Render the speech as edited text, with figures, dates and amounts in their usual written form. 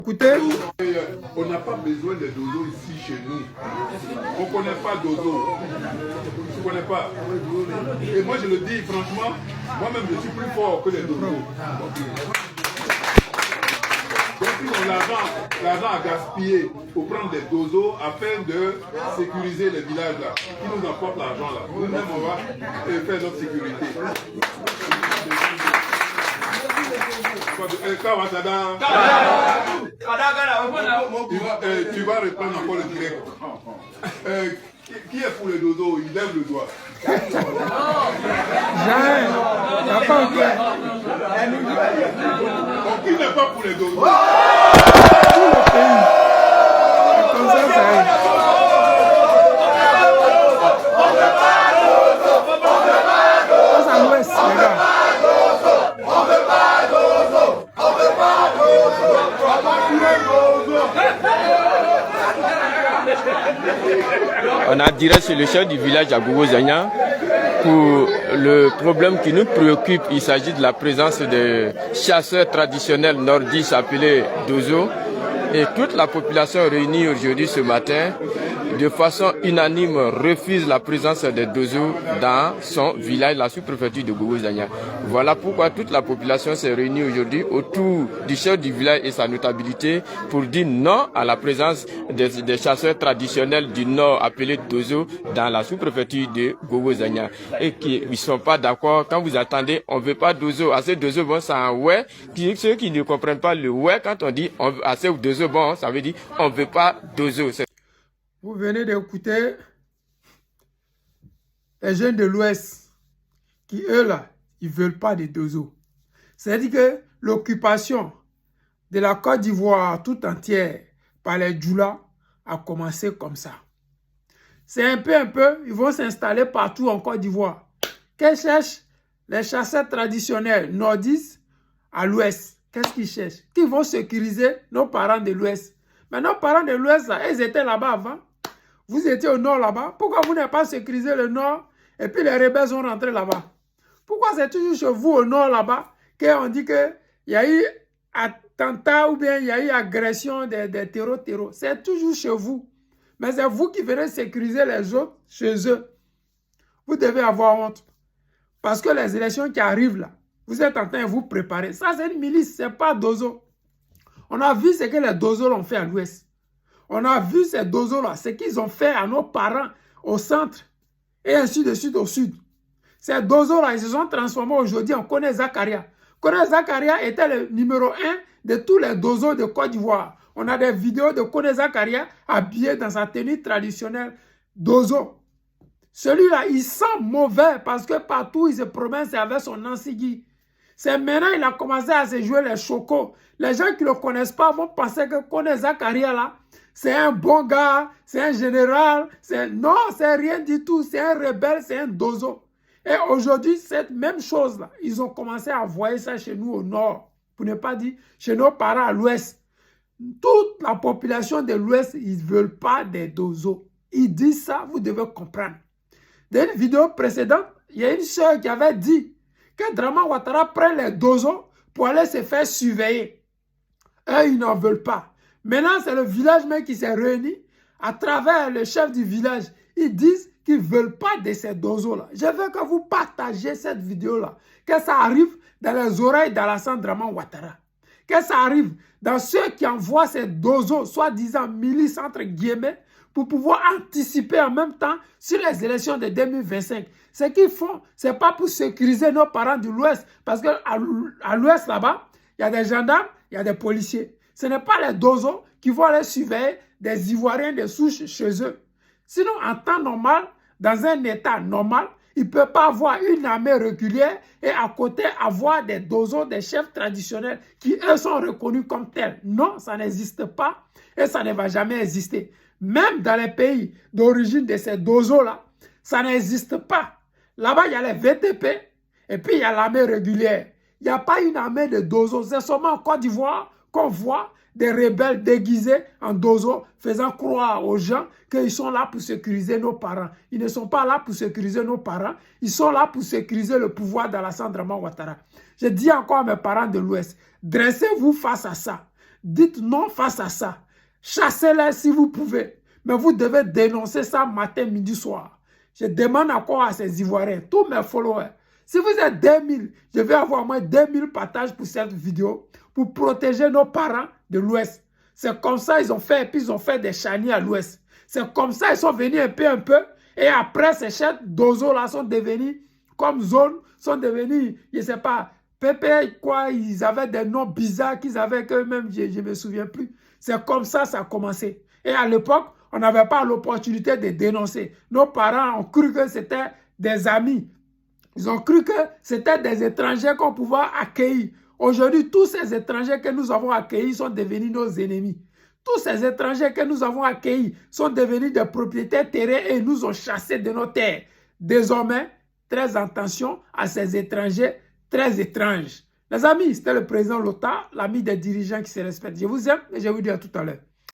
Écoutez, on n'a pas besoin de dozo ici chez nous. On ne connaît pas dozo. Je ne connais pas. Et moi je le dis franchement, moi-même je suis plus fort que les dozo. Donc l'argent à gaspiller pour prendre des dozos afin de sécuriser les villages là, qui nous apportent l'argent là. Nous-mêmes on va faire notre sécurité. Tu vas reprendre encore le direct. Qui est pour le dodo? Il lève le doigt. Jamais. Il n'y a pas encore. Qui n'est pas pour les dodos? Tout le pays. Comme ça, ça aide. Ça, à l'ouest, les gars. On a direct sur le chef du village à Gougou-Zagna pour le problème qui nous préoccupe. Il s'agit de la présence de chasseurs traditionnels nordistes appelés Dozo. Et toute la population réunie aujourd'hui ce matin, de façon unanime, refuse la présence des Dozo dans son village, la sous-préfecture de Gougou-Zagna. Voilà pourquoi toute la population s'est réunie aujourd'hui autour du chef du village et sa notabilité pour dire non à la présence des chasseurs traditionnels du Nord appelés Dozo dans la sous-préfecture de Gougou-Zagna. Et qui ne sont pas d'accord. Quand vous attendez, on ne veut pas Dozo. Assez Dozo, bon, c'est un ouais. Ceux qui ne comprennent pas le ouais, quand on dit assez Dozo, bon, ça veut dire on ne veut pas Dozo. Vous venez d'écouter les jeunes de l'Ouest qui, eux, là, ils ne veulent pas des Dozo. C'est-à-dire que l'occupation de la Côte d'Ivoire tout entière par les Djoula a commencé comme ça. C'est un peu, ils vont s'installer partout en Côte d'Ivoire. Qu'elles cherchent les chasseurs traditionnels nordistes à l'Ouest? Qu'est-ce qu'ils cherchent? Qu'ils vont sécuriser nos parents de l'Ouest. Mais nos parents de l'Ouest, ils étaient là-bas avant. Vous étiez au nord là-bas. Pourquoi vous n'avez pas sécurisé le nord et puis les rebelles sont rentrés là-bas? Pourquoi c'est toujours chez vous au nord là-bas qu'on dit qu'il y a eu attentat ou bien il y a eu agression des terreaux? C'est toujours chez vous. Mais c'est vous qui venez sécuriser les autres chez eux. Vous devez avoir honte. Parce que les élections qui arrivent là, vous êtes en train de vous préparer. Ça c'est une milice, ce n'est pas Dozo. On a vu ce que les Dozo l'ont fait à l'ouest. On a vu ces Dozo-là, ce qu'ils ont fait à nos parents au centre et ainsi de suite au sud. Ces Dozo-là, ils se sont transformés aujourd'hui en Kone Zakaria. Kone Zakaria était le numéro 1 de tous les Dozo de Côte d'Ivoire. On a des vidéos de Kone Zakaria habillé dans sa tenue traditionnelle Dozo. Celui-là, il sent mauvais parce que partout il se promène, c'est avec son Nansigui. C'est maintenant qu'il a commencé à se jouer les chocos. Les gens qui ne le connaissent pas vont penser que Kone Zakaria là, c'est un bon gars, c'est un général. Non, c'est rien du tout. C'est un rebelle, c'est un Dozo. Et aujourd'hui, cette même chose-là, ils ont commencé à envoyer ça chez nous au nord. Pour ne pas dire chez nos parents à l'ouest. Toute la population de l'ouest, ils ne veulent pas des Dozo. Ils disent ça, vous devez comprendre. Dans une vidéo précédente, il y a une soeur qui avait dit que Draman Ouattara prend les Dozo pour aller se faire surveiller. Eux, ils n'en veulent pas. Maintenant, c'est le village même qui s'est réuni à travers le chef du village. Ils disent qu'ils ne veulent pas de ces Dozo-là. Je veux que vous partagez cette vidéo-là. Que ça arrive dans les oreilles d'Alassane Draman Ouattara. Que ça arrive dans ceux qui envoient ces Dozo, soi-disant milices entre guillemets, pour pouvoir anticiper en même temps sur les élections de 2025. Ce qu'ils font, ce n'est pas pour sécuriser nos parents de l'Ouest. Parce qu'à l'Ouest, là-bas, il y a des gendarmes, il y a des policiers. Ce n'est pas les Dozo qui vont aller surveiller des Ivoiriens de souche chez eux. Sinon, en temps normal, dans un état normal, il ne peut pas avoir une armée régulière et à côté avoir des Dozo, des chefs traditionnels qui, eux, sont reconnus comme tels. Non, ça n'existe pas et ça ne va jamais exister. Même dans les pays d'origine de ces Dozo-là, ça n'existe pas. Là-bas, il y a les VTP et puis il y a l'armée régulière. Il n'y a pas une armée de Dozo. C'est seulement en Côte d'Ivoire qu'on voit des rebelles déguisés en Dozo faisant croire aux gens qu'ils sont là pour sécuriser nos parents. Ils ne sont pas là pour sécuriser nos parents. Ils sont là pour sécuriser le pouvoir d'Alassane Draman Ouattara. Je dis encore à mes parents de l'Ouest, dressez-vous face à ça. Dites non face à ça. Chassez-les si vous pouvez. Mais vous devez dénoncer ça matin, midi, soir. Je demande encore à ces Ivoiriens, tous mes followers, si vous êtes 2000, je vais avoir au moins 2000 partages pour cette vidéo pour protéger nos parents de l'Ouest. C'est comme ça ils ont fait, et puis ils ont fait des charniers à l'Ouest. C'est comme ça ils sont venus un peu, et après ces chefs d'Ozo-là sont devenus comme zone, sont devenus, je ne sais pas, Pépé, quoi, ils avaient des noms bizarres qu'ils avaient qu'eux-mêmes, je ne me souviens plus. C'est comme ça ça a commencé. Et à l'époque, on n'avait pas l'opportunité de dénoncer. Nos parents ont cru que c'était des amis. Ils ont cru que c'était des étrangers qu'on pouvait accueillir. Aujourd'hui, tous ces étrangers que nous avons accueillis sont devenus nos ennemis. Tous ces étrangers que nous avons accueillis sont devenus des propriétaires terriens et nous ont chassés de nos terres. Désormais, très attention à ces étrangers très étranges. Les amis, c'était le président Lota, l'ami des dirigeants qui se respectent. Je vous aime et je vous dis à tout à l'heure.